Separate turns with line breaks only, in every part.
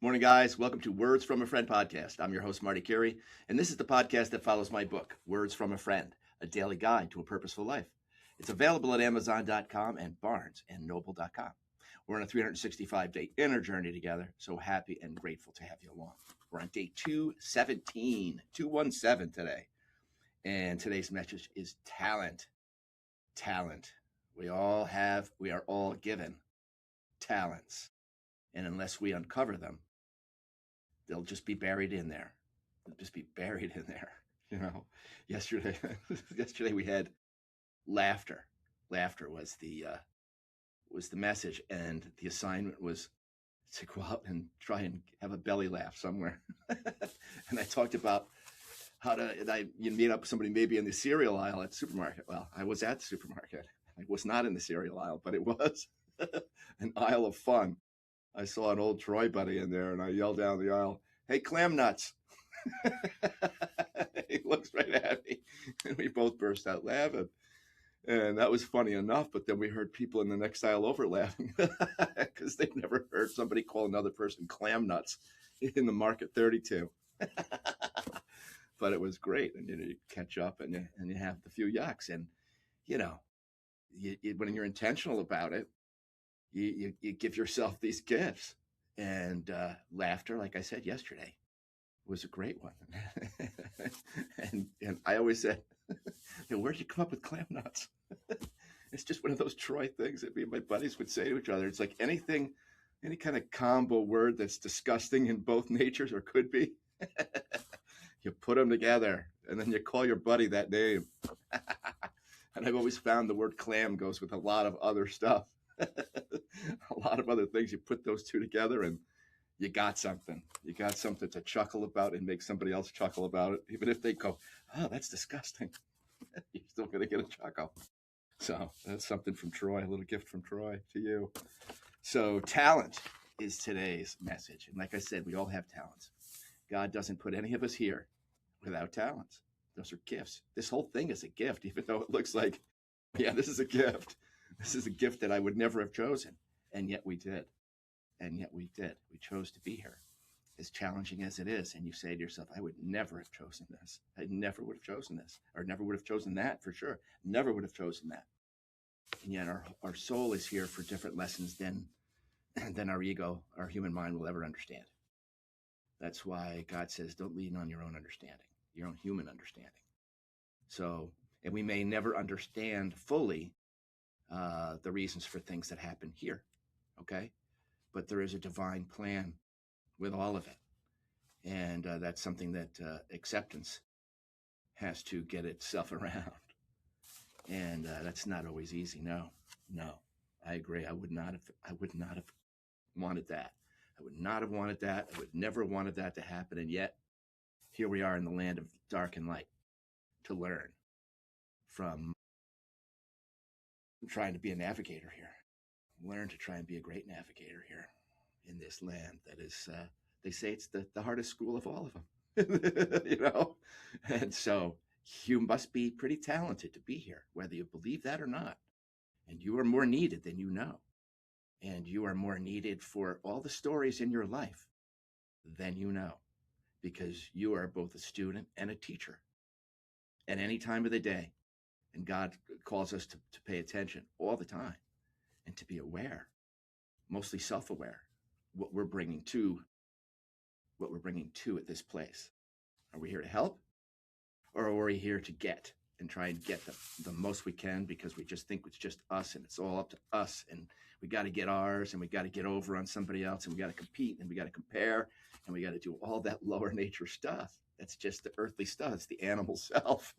Morning, guys. Welcome to Words from a Friend podcast. I'm your host, Marty Carey, and this is the podcast that follows my book, Words from a Friend, a daily guide to a purposeful life. It's available at Amazon.com and BarnesandNoble.com. We're on a 365-day inner journey together, so happy and grateful to have you along. We're on day 217 today, and today's message is talent. Talent. We are all given talents, and unless we uncover them, they'll just be buried in there. They'll just be buried in there. You know, yesterday we had laughter. Laughter was the message, and the assignment was to go out and try and have a belly laugh somewhere. And I talked about you meet up with somebody maybe in the cereal aisle at the supermarket. Well, I was at the supermarket. I was not in the cereal aisle, but it was an aisle of fun. I saw an old Troy buddy in there, and I yelled down the aisle, "Hey, clam nuts." He looks right at me, and we both burst out laughing. And that was funny enough, but then we heard people in the next aisle over laughing because they've never heard somebody call another person clam nuts in the Market 32. But it was great, and you catch up, and you have the few yucks, and when you're intentional about it, you give yourself these gifts, and laughter, like I said yesterday, was a great one. and I always said, where'd you come up with clam nuts? It's just one of those Troy things that me and my buddies would say to each other. It's like any kind of combo word that's disgusting in both natures, or could be. You put them together, and then you call your buddy that name. And I've always found the word clam goes with a lot of other stuff. A lot of other things. You put those two together, and you got something. You got something to chuckle about and make somebody else chuckle about it. Even if they go, "Oh, that's disgusting," you're still going to get a chuckle. So that's something from Troy, a little gift from Troy to you. So talent is today's message. And like I said, we all have talents. God doesn't put any of us here without talents. Those are gifts. This whole thing is a gift, even though it looks like, yeah, this is a gift. This is a gift that I would never have chosen. And yet we did. And yet we did. We chose to be here. As challenging as it is. And you say to yourself, I would never have chosen this. I never would have chosen this. Or never would have chosen that, for sure. Never would have chosen that. And yet our soul is here for different lessons than our ego, our human mind will ever understand. That's why God says, don't lean on your own understanding, your own human understanding. So, and we may never understand fully the reasons for things that happen here, okay? But there is a divine plan with all of it. And that's something that acceptance has to get itself around. And that's not always easy. No, I agree. I would not have wanted that. I would not have wanted that. I would never have wanted that to happen. And yet, here we are in the land of dark and light to learn from trying to be a navigator here. Learn to try and be a great navigator here in this land that is, they say it's the hardest school of all of them, And so you must be pretty talented to be here, whether you believe that or not. And you are more needed than you know. And you are more needed for all the stories in your life than you know, because you are both a student and a teacher at any time of the day. And God calls us to pay attention all the time and to be aware, mostly self-aware, what we're bringing to at this place. Are we here to help, or are we here to get and try and get the most we can because we just think it's just us and it's all up to us, and we got to get ours, and we got to get over on somebody else, and we got to compete, and we got to compare, and we got to do all that lower nature stuff. That's just the earthly stuff. It's the animal self.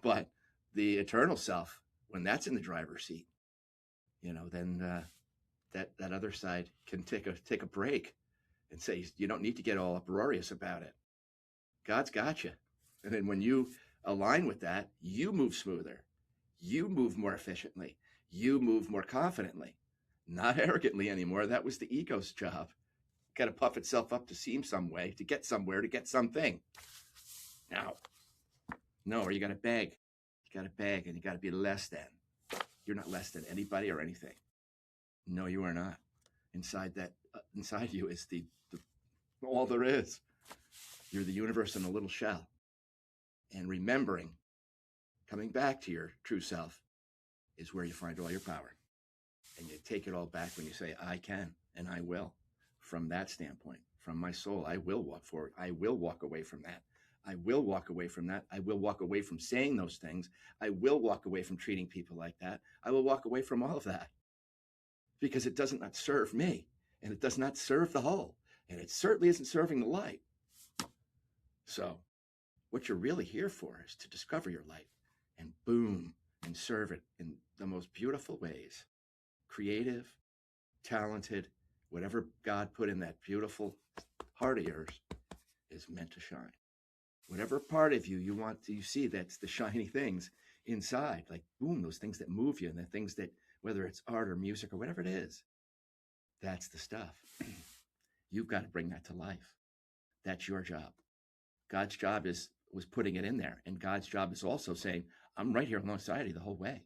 But the eternal self, when that's in the driver's seat, then that other side can take a break and say, you don't need to get all uproarious about it. God's got you. And then when you align with that, you move smoother. You move more efficiently. You move more confidently, not arrogantly anymore. That was the ego's job. Got to puff itself up to seem some way, to get somewhere, to get something. No, or you got to beg. You got to beg, and you got to be less than. You're not less than anybody or anything. No, you are not. Inside that inside you is the all there is. You're the universe in a little shell. And remembering, coming back to your true self, is where you find all your power. And you take it all back when you say, I can and I will. From that standpoint, from my soul, I will walk forward. I will walk away from that. I will walk away from that. I will walk away from saying those things. I will walk away from treating people like that. I will walk away from all of that because it does not serve me and it does not serve the whole. And it certainly isn't serving the light. So what you're really here for is to discover your light and boom, and serve it in the most beautiful ways. Creative, talented, whatever God put in that beautiful heart of yours is meant to shine. Whatever part of you you want to, you see that's the shiny things inside, like boom, those things that move you and the things that, whether it's art or music or whatever it is, that's the stuff. You've got to bring that to life. That's your job. God's job was putting it in there. And God's job is also saying, I'm right here alongside you the whole way.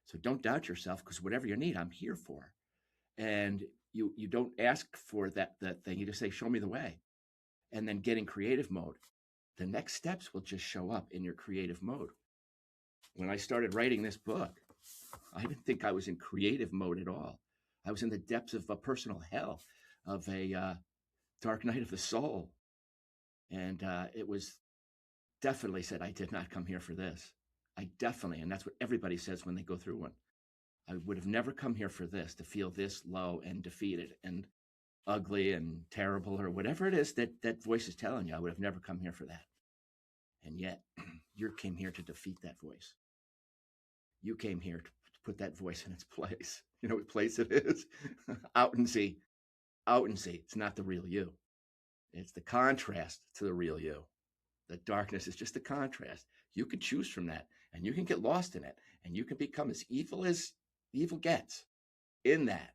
So don't doubt yourself, because whatever you need, I'm here for. And you don't ask for that thing. You just say, show me the way. And then get in creative mode. The next steps will just show up in your creative mode. When I started writing this book, I didn't think I was in creative mode at all. I was in the depths of a personal hell, of a dark night of the soul. And it was definitely said, I did not come here for this. I definitely, and that's what everybody says when they go through one. I would have never come here for this, to feel this low and defeated and ugly and terrible, or whatever it is that voice is telling you. I would have never come here for that. And yet you came here to defeat that voice. You came here to put that voice in its place. You know what place it is? Out and see. Out and see. It's not the real you. It's the contrast to the real you. The darkness is just a contrast. You can choose from that, and you can get lost in it, and you can become as evil gets in that.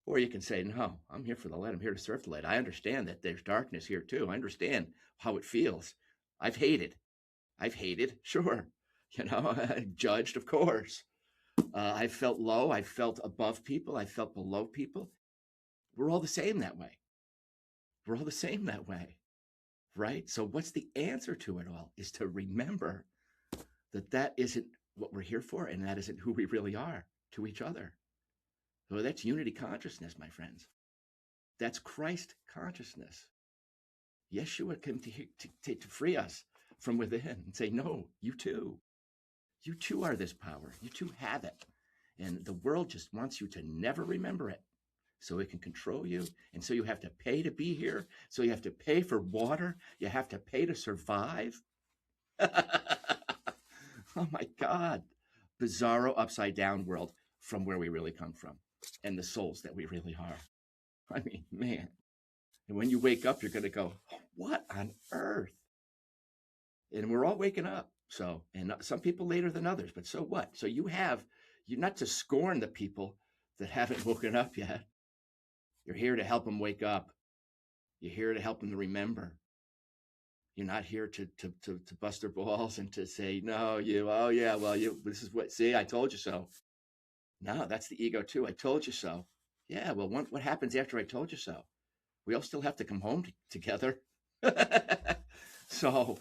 Or you can say, no, I'm here for the light. I'm here to serve the light. I understand that there's darkness here too. I understand how it feels. I've hated, sure. You know, judged, of course. I felt low. I felt above people. I felt below people. We're all the same that way. We're all the same that way, right? So what's the answer to it all is to remember that isn't what we're here for, and that isn't who we really are to each other. So that's unity consciousness, my friends. That's Christ consciousness. Yeshua came to free us from within and say, no, you too. You too are this power. You too have it. And the world just wants you to never remember it, so it can control you. And so you have to pay to be here. So you have to pay for water. You have to pay to survive. Oh my God. Bizarro upside down world from where we really come from and the souls that we really are. I mean, man. And when you wake up, you're going to go, what on earth? And we're all waking up. So, and some people later than others, but so what? So you're not to scorn the people that haven't woken up yet. You're here to help them wake up. You're here to help them to remember. You're not here to bust their balls and to say, no, this is what, see, I told you so. No, that's the ego too. I told you so. Yeah, well, what happens after I told you so? We all still have to come home together. So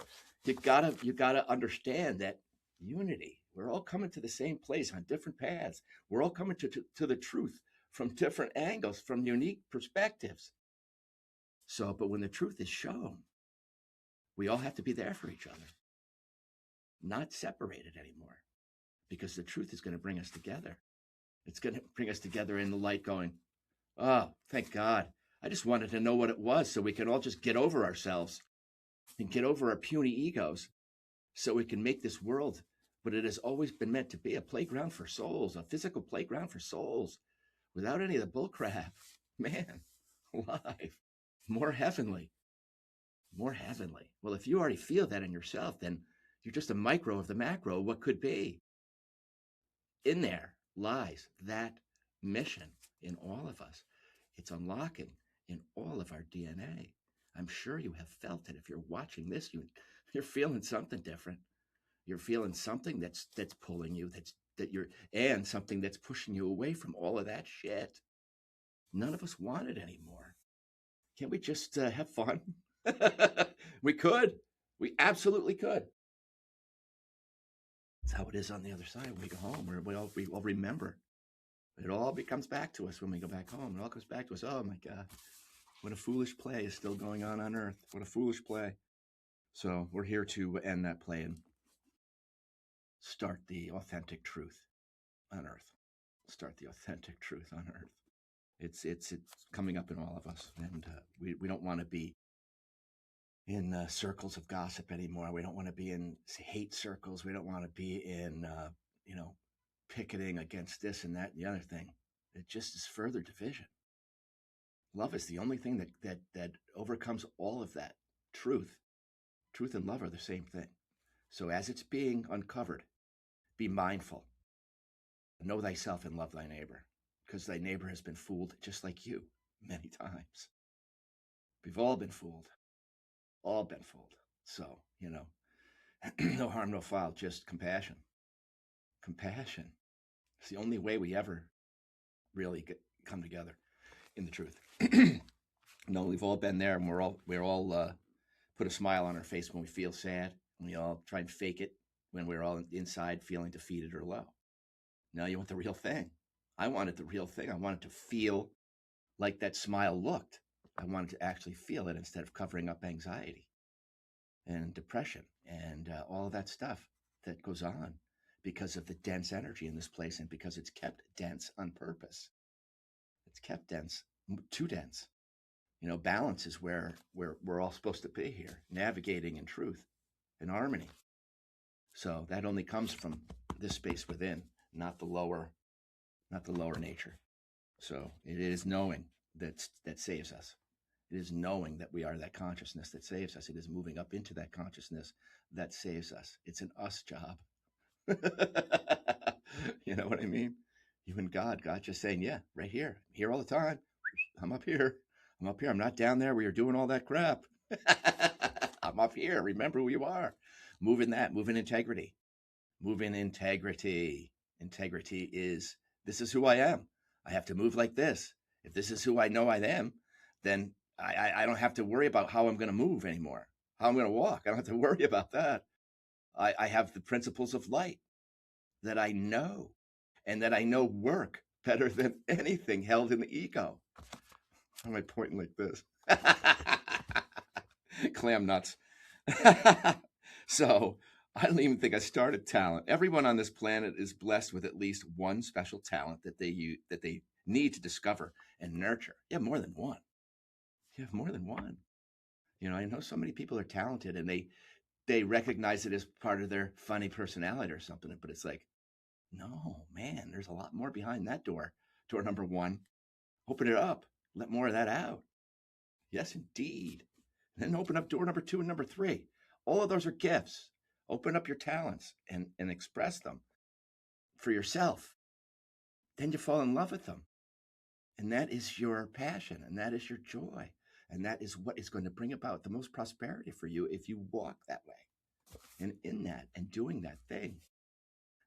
you gotta understand that unity. We're all coming to the same place on different paths. We're all coming to the truth from different angles, from unique perspectives. So, but when the truth is shown, we all have to be there for each other, not separated anymore, because the truth is going to bring us together. It's going to bring us together in the light going, oh, thank God. I just wanted to know what it was so we can all just get over ourselves and get over our puny egos so we can make this world what it has always been meant to be, a playground for souls, a physical playground for souls, without any of the bullcrap. Man, alive, more heavenly. More heavenly. Well, if you already feel that in yourself, then you're just a micro of the macro, what could be. In there lies that mission in all of us. It's unlocking in all of our DNA. I'm sure you have felt it. If you're watching this, you're feeling something different. You're feeling something that's pulling you, and something that's pushing you away from all of that shit. None of us want it anymore. Can't we just have fun? We could. We absolutely could. That's how it is on the other side when we go home. We all remember. It all comes back to us when we go back home. It all comes back to us. Oh my God, what a foolish play is still going on earth. What a foolish play. So we're here to end that play and start the authentic truth on earth. Start the authentic truth on earth. It's coming up in all of us, and we don't want to be in circles of gossip anymore. We don't want to be in hate circles. We don't want to be in picketing against this and that and the other thing. It just is further division. Love is the only thing that overcomes all of that. Truth and love are the same thing. So as it's being uncovered, be mindful. Know thyself and love thy neighbor, because thy neighbor has been fooled just like you many times. We've all been fooled. All been fooled. So, no harm, no foul, just compassion. Compassion. It's the only way we ever really come together in the truth. No, we've all been there, and we're all put a smile on our face when we feel sad. We all try and fake it when we're all inside feeling defeated or low. Now you want the real thing. I wanted the real thing. I wanted to feel like that smile looked. I wanted to actually feel it instead of covering up anxiety and depression and all of that stuff that goes on because of the dense energy in this place and because it's kept dense on purpose. It's kept dense, too dense. Balance is where we're all supposed to be here, navigating in truth and harmony. So that only comes from this space within, not the lower nature. So it is knowing that saves us. It is knowing that we are that consciousness that saves us. It is moving up into that consciousness that saves us. It's an us job. You know what I mean? You and God just saying, yeah, right here. I'm here all the time. I'm up here. I'm not down there where you're doing all that crap. I'm up here. Remember who you are. Move in integrity. Move in integrity. Integrity is, this is who I am. I have to move like this. If this is who I know I am, then I don't have to worry about how I'm going to move anymore, how I'm going to walk. I don't have to worry about that. I have the principles of light that I know and that I know work better than anything held in the ego. Why am I pointing like this? Clam nuts. So I don't even think I started talent. Everyone on this planet is blessed with at least one special talent that they need to discover and nurture. You have more than one. You have more than one. I know so many people are talented and they recognize it as part of their funny personality or something, but it's like, no, man, there's a lot more behind that door. Door number one, open it up. Let more of that out. Yes, indeed. And then open up door number 2 and number 3. All of those are gifts. Open up your talents and express them for yourself. Then you fall in love with them. And that is your passion, and that is your joy. And that is what is going to bring about the most prosperity for you if you walk that way. And in that, and doing that thing,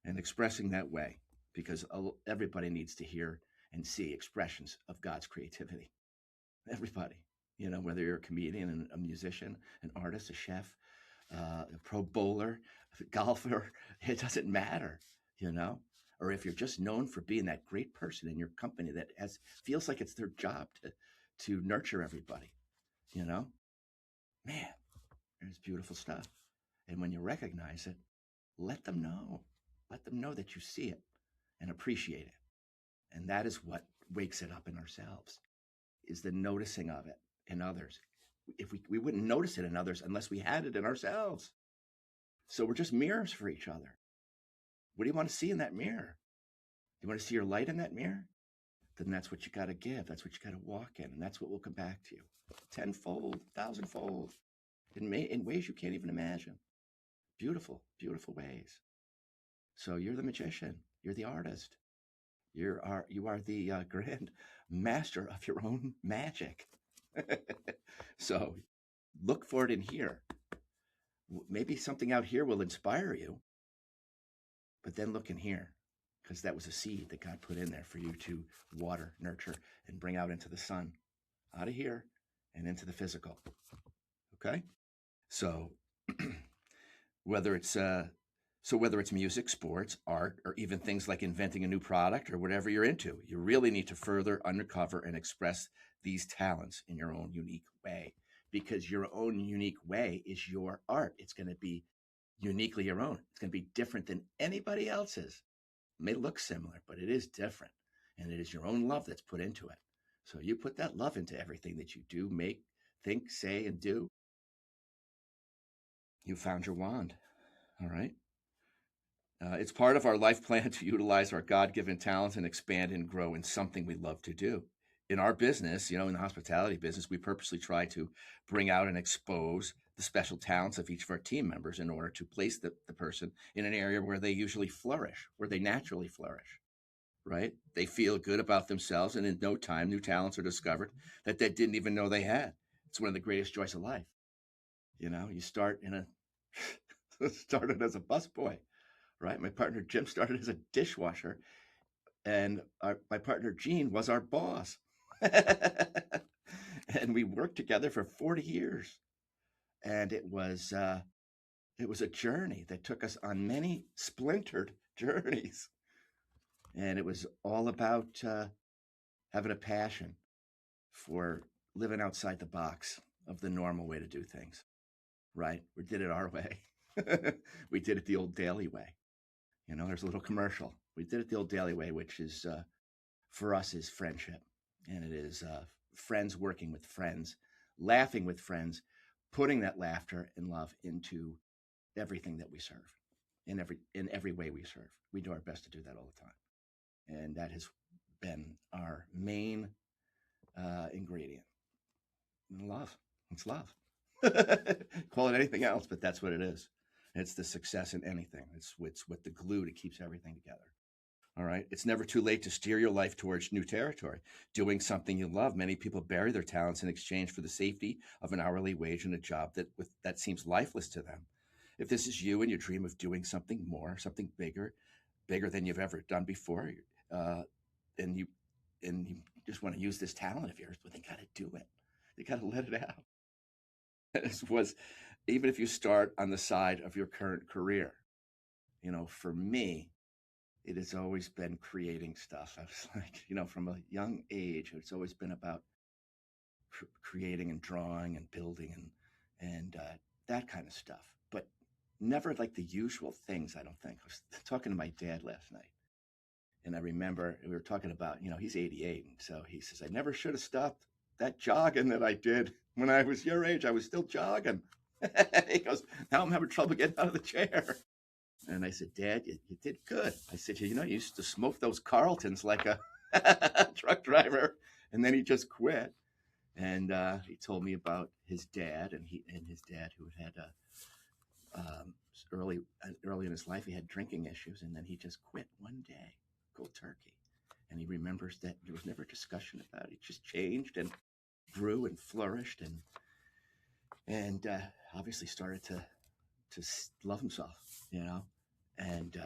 and expressing that way, because everybody needs to hear and see expressions of God's creativity. Everybody, whether you're a comedian, a musician, an artist, a chef, a pro bowler, a golfer, it doesn't matter, or if you're just known for being that great person in your company that feels like it's their job to nurture everybody, man, there's beautiful stuff. And when you recognize it, let them know that you see it and appreciate it. And that is what wakes it up in ourselves, is the noticing of it in others. If we wouldn't notice it in others unless we had it in ourselves. So we're just mirrors for each other. What do you want to see in that mirror? You want to see your light in that mirror? Then that's what you got to give. That's what you got to walk in. And that's what will come back to you. 10-fold, 1,000-fold, in ways you can't even imagine. Beautiful, beautiful ways. So you're the magician. You're the artist. You are the grand master of your own magic. So look for it in here. Maybe something out here will inspire you, but then look in here. because that was a seed that God put in there for you to water, nurture, and bring out into the sun, out of here and into the physical. Okay? So whether it's whether it's music, sports, art, or even things like inventing a new product or whatever you're into, you really need to further uncover and express these talents in your own unique way, because your own unique way is your art. It's going to be uniquely your own. It's going to be different than anybody else's. It may look similar, but it is different. And it is your own love that's put into it. So you put that love into everything that you do, make, think, say, and do. You found your wand. All right. It's part of our life plan to utilize our God given talents and expand and grow in something we love to do. In our business, in the hospitality business, we purposely try to bring out and expose the special talents of each of our team members in order to place the person in an area where they usually flourish, where they naturally flourish, right? They feel good about themselves, and in no time, new talents are discovered that they didn't even know they had. It's one of the greatest joys of life. You start started as a busboy, right? My partner Jim started as a dishwasher, and my partner Gene was our boss. And we worked together for 40 years. And it was a journey that took us on many splintered journeys. And it was all about having a passion for living outside the box of the normal way to do things, right? We did it our way. We did it the old daily way. There's a little commercial. We did it the old daily way, which is for us is friendship. And it is friends working with friends, laughing with friends, putting that laughter and love into everything that we serve, in every way we serve. We do our best to do that all the time. And that has been our main ingredient. Love. It's love. Call it anything else, but that's what it is. It's the success in anything. It's what the glue that keeps everything together. All right. It's never too late to steer your life towards new territory. Doing something you love. Many people bury their talents in exchange for the safety of an hourly wage and a job that seems lifeless to them. If this is you and you dream of doing something more, something bigger than you've ever done before, and you just want to use this talent of yours, but they got to do it. They got to let it out. This was, even if you start on the side of your current career, for me, it has always been creating stuff. I was like, from a young age, it's always been about creating and drawing and building and that kind of stuff, but never like the usual things. I don't think. I was talking to my dad last night, and I remember we were talking about, he's 88, and so he says, I never should have stopped that jogging that I did when I was your age. I was still jogging. He goes, now I'm having trouble getting out of the chair. And I said, Dad, you did good. I said, you used to smoke those Carltons like a truck driver. And then he just quit. And he told me about his dad, and his dad who had early in his life, he had drinking issues, and then he just quit one day, cold turkey. And he remembers that there was never discussion about it. It just changed and grew and flourished, and obviously started to love himself, And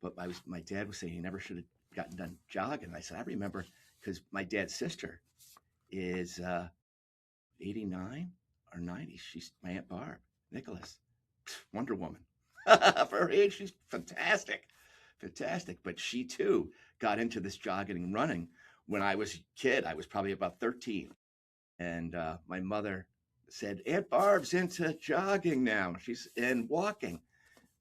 but my dad was saying he never should have gotten done jogging. And I said, I remember, because my dad's sister is 89 or 90. She's my Aunt Barb Nicholas, Wonder Woman. For her age, she's fantastic. But she too got into this jogging and running when I was a kid. I was probably about 13. And my mother said, Aunt Barb's into jogging now. She's in walking.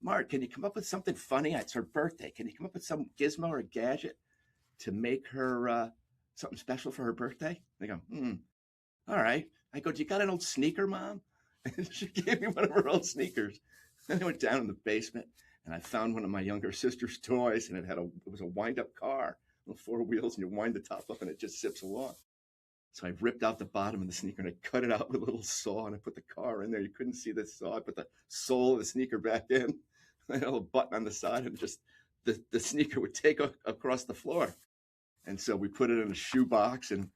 Mark, can you come up with something funny? It's her birthday. Can you come up with some gizmo or gadget to make her something special for her birthday? They go, all right. I go, do you got an old sneaker, Mom? And she gave me one of her old sneakers. And I went down in the basement, and I found one of my younger sister's toys, and it was a wind-up car with 4 wheels, and you wind the top up, and it just zips along. So I ripped out the bottom of the sneaker, and I cut it out with a little saw, and I put the car in there. You couldn't see the saw. I put the sole of the sneaker back in. I had a little button on the side, and just the sneaker would take across the floor. And so we put it in a shoe box, and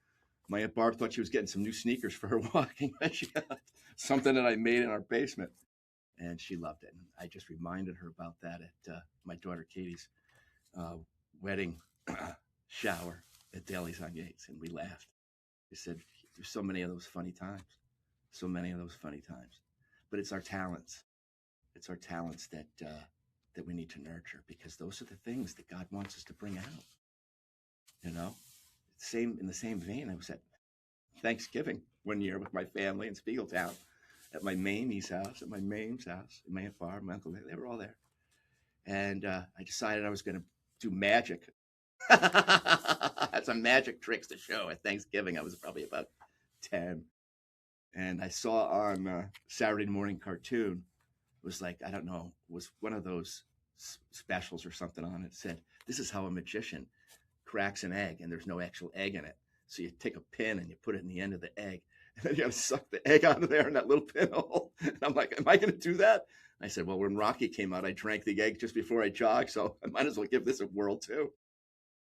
my Aunt Barb thought she was getting some new sneakers for her walking. She got something that I made in our basement, and she loved it. And I just reminded her about that at my daughter Katie's wedding shower at Daly's on Yates, and we laughed. We said, "There's so many of those funny times, so many of those funny times." But it's our talents. It's our talents that we need to nurture, because those are the things that God wants us to bring out. You know, same in the same vein. I was at Thanksgiving one year with my family in Spiegeltown, at my Mamie's house, at my Mame's house, my Aunt Barb, my uncle. They were all there, and I decided I was going to do magic. Had some magic tricks to show at Thanksgiving. I was probably about 10. And I saw on Saturday morning cartoon, it was like, I don't know, it was one of those specials or something on it. Said, this is how a magician cracks an egg, and there's no actual egg in it. So you take a pin and you put it in the end of the egg, and then you got to suck the egg out of there in that little pinhole. And I'm like, am I going to do that? I said, well, when Rocky came out, I drank the egg just before I jogged, so I might as well give this a whirl too.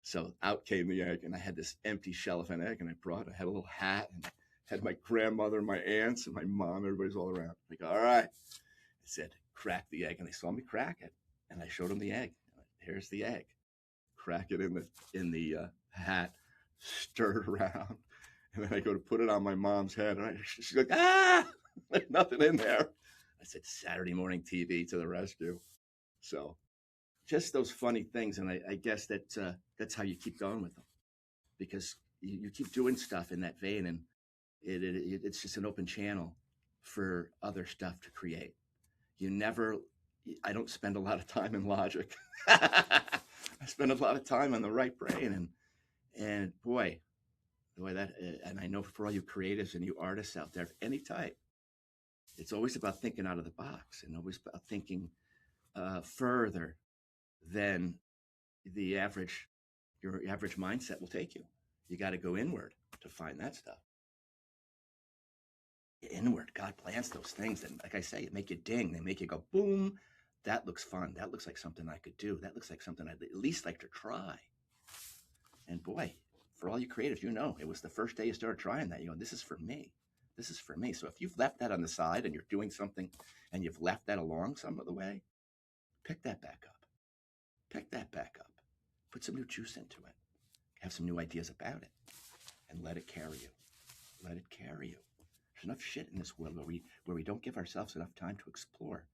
So out came the egg, and I had this empty shell of an egg, and I had a little hat, and had my grandmother and my aunts and my mom, everybody's all around. Like, all right. I said, crack the egg, and they saw me crack it, and I showed them the egg. Here's the egg. Crack it in the hat, stir it around, and then I go to put it on my mom's head, and she's like, ah, there's nothing in there. I said, Saturday morning TV to the rescue. So just those funny things, and I guess that's how you keep going with them, because you keep doing stuff in that vein, and it's just an open channel for other stuff to create. I don't spend a lot of time in logic. I spend a lot of time on the right brain, and boy, that, and I know for all you creatives and you artists out there of any type, it's always about thinking out of the box, and always about thinking further than your average mindset will take you. You got to go inward to find that stuff. Inward, God plants those things, and like I say, it make you ding. They make you go boom. That looks fun. That looks like something I could do. That looks like something I'd at least like to try. And boy, for all you creatives, it was the first day you started trying that. This is for me. This is for me. So if you've left that on the side and you're doing something and you've left that along some of the way, pick that back up. Pick that back up. Put some new juice into it. Have some new ideas about it, and let it carry you. Let it carry you. There's enough shit in this world where we don't give ourselves enough time to explore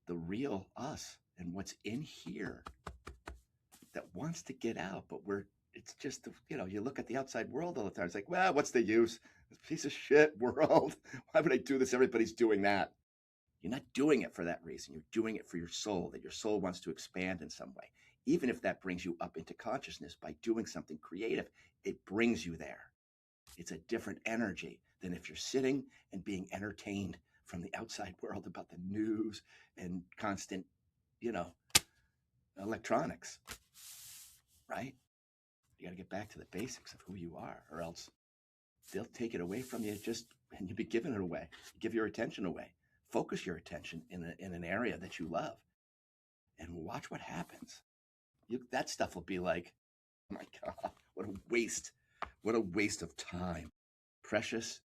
the real us and what's in here that wants to get out, but it's just, you look at the outside world all the time. It's like, well, what's the use? This piece of shit world. Why would I do this? Everybody's doing that. You're not doing it for that reason. You're doing it for your soul, that your soul wants to expand in some way. Even if that brings you up into consciousness by doing something creative, it brings you there. It's a different energy than if you're sitting and being entertained from the outside world about the news and constant, electronics, right? You got to get back to the basics of who you are, or else they'll take it away from you and you'll be giving it away. Give your attention away. Focus your attention in an area that you love, and watch what happens. That stuff will be like, oh my God, what a waste. What a waste of time. Precious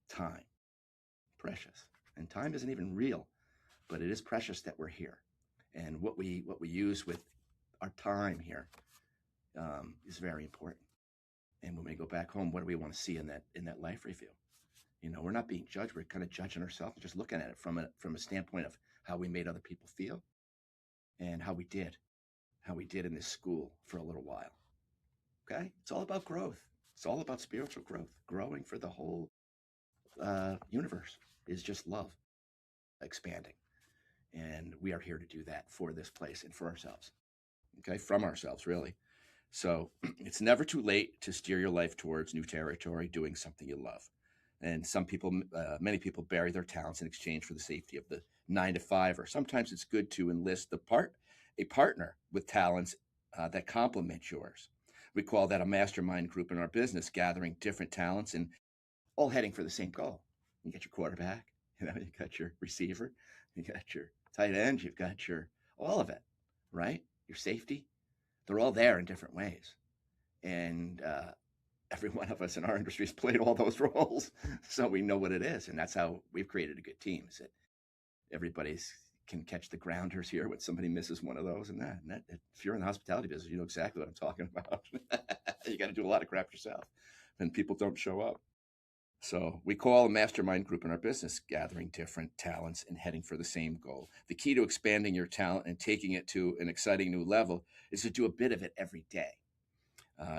time. Precious. And time isn't even real, but it is precious that we're here. And what we use with our time here is very important. And when we go back home, what do we want to see in that life review? We're not being judged. We're kind of judging ourselves, just looking at it from a standpoint of how we made other people feel and how we did in this school for a little while. Okay? It's all about growth. It's all about spiritual growth. Growing for the whole universe is just love expanding. And we are here to do that for this place and for ourselves. Okay? From ourselves, really. So it's never too late to steer your life towards new territory, doing something you love. And many people bury their talents in exchange for the safety of the 9-to-5, or sometimes it's good to enlist a partner with talents that complement yours. We call that a mastermind group in our business, gathering different talents and all heading for the same goal. You got your quarterback, you got your receiver, you got your tight end, you've got all of it, right? Your safety. They're all there in different ways. And every one of us in our industry has played all those roles. So we know what it is. And that's how we've created a good team, is that everybody's can catch the grounders here when somebody misses one of those and that. If you're in the hospitality business, you know exactly what I'm talking about. You got to do a lot of crap yourself, and people don't show up. So we call a mastermind group in our business, gathering different talents and heading for the same goal. The key to expanding your talent and taking it to an exciting new level is to do a bit of it every day.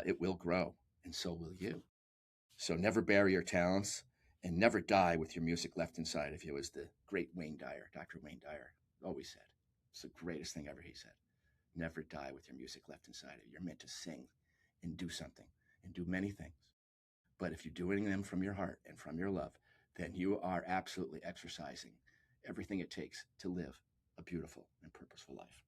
It will grow, and so will you. So never bury your talents and never die with your music left inside of you, as the great Wayne Dyer, Dr. Wayne Dyer, always said. It's the greatest thing ever, he said. Never die with your music left inside of you. You're meant to sing and do something and do many things. But if you're doing them from your heart and from your love, then you are absolutely exercising everything it takes to live a beautiful and purposeful life.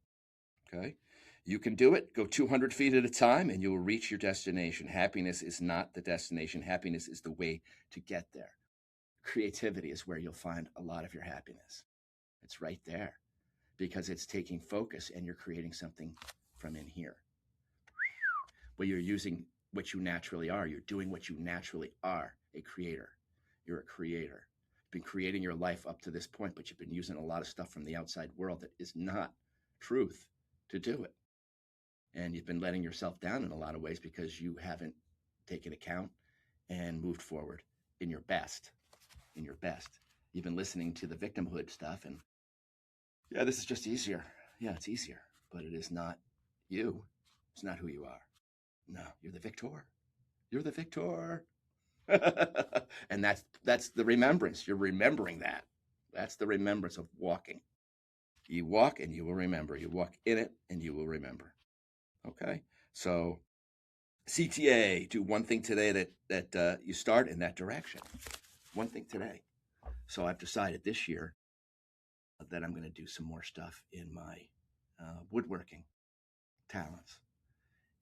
Okay? You can do it. Go 200 feet at a time and you will reach your destination. Happiness is not the destination. Happiness is the way to get there. Creativity is where you'll find a lot of your happiness. It's right there because it's taking focus and you're creating something from in here. Well, you're using what you naturally are. You're doing what you naturally are, a creator. You're a creator. You've been creating your life up to this point, but you've been using a lot of stuff from the outside world that is not truth to do it. And you've been letting yourself down in a lot of ways because you haven't taken account and moved forward in your best. In your best. You've been listening to the victimhood stuff and, yeah, this is just easier. Yeah, it's easier, but it is not you. It's not who you are. No, you're the victor. You're the victor. And that's the remembrance. You're remembering that. That's the remembrance of walking. You walk and you will remember. You walk in it and you will remember. Okay? So CTA, do one thing today that you start in that direction. One thing today. So I've decided this year that I'm going to do some more stuff in my woodworking talents.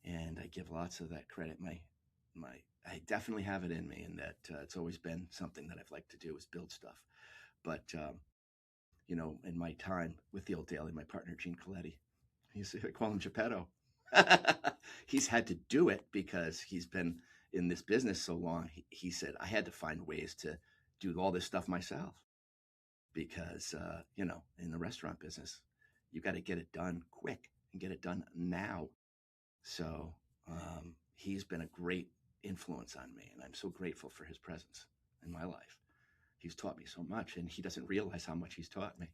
And I give lots of that credit. I definitely have it in me, and that it's always been something that I've liked to do is build stuff. But in my time with the Old Daily, my partner Gene Coletti, I call him Geppetto. He's had to do it because he's been in this business so long. He said I had to find ways to do all this stuff myself because in the restaurant business, you got to get it done quick and get it done now. So he's been a great influence on me, and I'm so grateful for his presence in my life. He's taught me so much, and he doesn't realize how much he's taught me.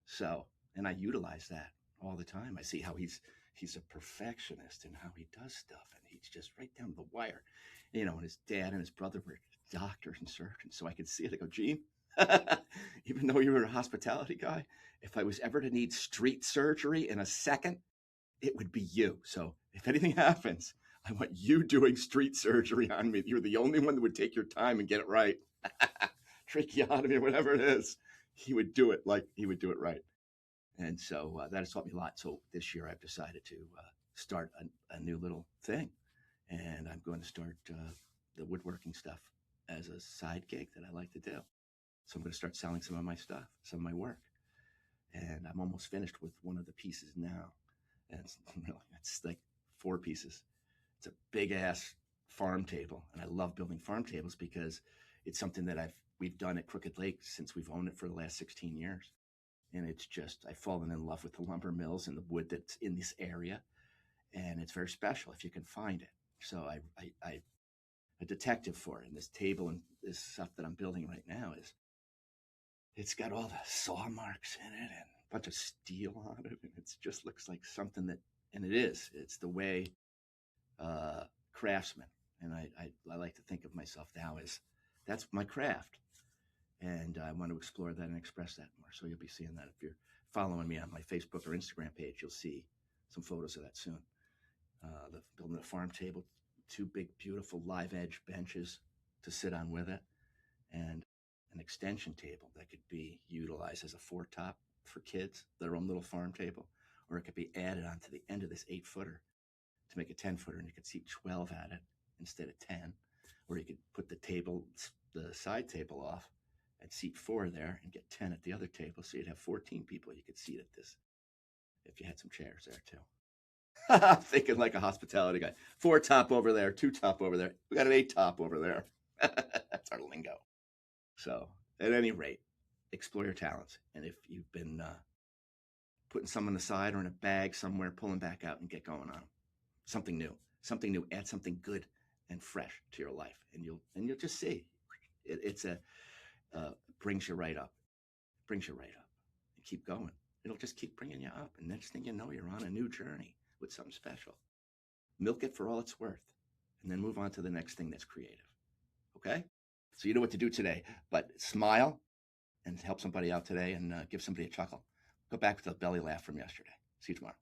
So, and I utilize that all the time. I see how he's a perfectionist in how he does stuff, and he's just right down to the wire. And his dad and his brother were doctors and surgeons, so I could see it. I go, Gene, even though you were a hospitality guy, if I was ever to need street surgery in a second, it would be you. So if anything happens, I want you doing street surgery on me. You're the only one that would take your time and get it right. Tracheotomy or whatever it is. He would do it right. And so that has taught me a lot. So this year I've decided to start a new little thing. And I'm going to start the woodworking stuff as a side gig that I like to do. So I'm going to start selling some of my stuff, some of my work. And I'm almost finished with one of the pieces now. And it's like 4 pieces. It's a big ass farm table. And I love building farm tables because it's something that we've done at Crooked Lake since we've owned it for the last 16 years. And it's just, I've fallen in love with the lumber mills and the wood that's in this area. And it's very special if you can find it. So I'm a detective for it. And this table and this stuff that I'm building right now it's got all the saw marks in it and a bunch of steel on it. And it just looks like something and it's the way craftsmen. And I like to think of myself now as that's my craft. And I want to explore that and express that more. So you'll be seeing that if you're following me on my Facebook or Instagram page. You'll see some photos of that soon. Building a farm table, 2 big, beautiful live edge benches to sit on with it, and an extension table that could be utilized as a 4-top for kids, their own little farm table, or it could be added onto the end of this 8-footer to make a 10-footer, and you could seat 12 at it instead of 10, or you could put the side table off and seat 4 there and get 10 at the other table. So you'd have 14 people you could seat at this if you had some chairs there too. I'm thinking like a hospitality guy. 4 top over there, 2 top over there. We got an 8 top over there. That's our lingo. So at any rate, explore your talents. And if you've been putting some on the side or in a bag somewhere, pulling back out and get going on them. Something new, something new. Add something good and fresh to your life, and you'll just see it's a brings you right up, brings you right up, and keep going. It'll just keep bringing you up, and next thing you know, you're on a new journey with something special. Milk it for all it's worth, and then move on to the next thing that's creative. Okay, so you know what to do today, but smile and help somebody out today, and give somebody a chuckle. Go back with the belly laugh from yesterday. See you tomorrow.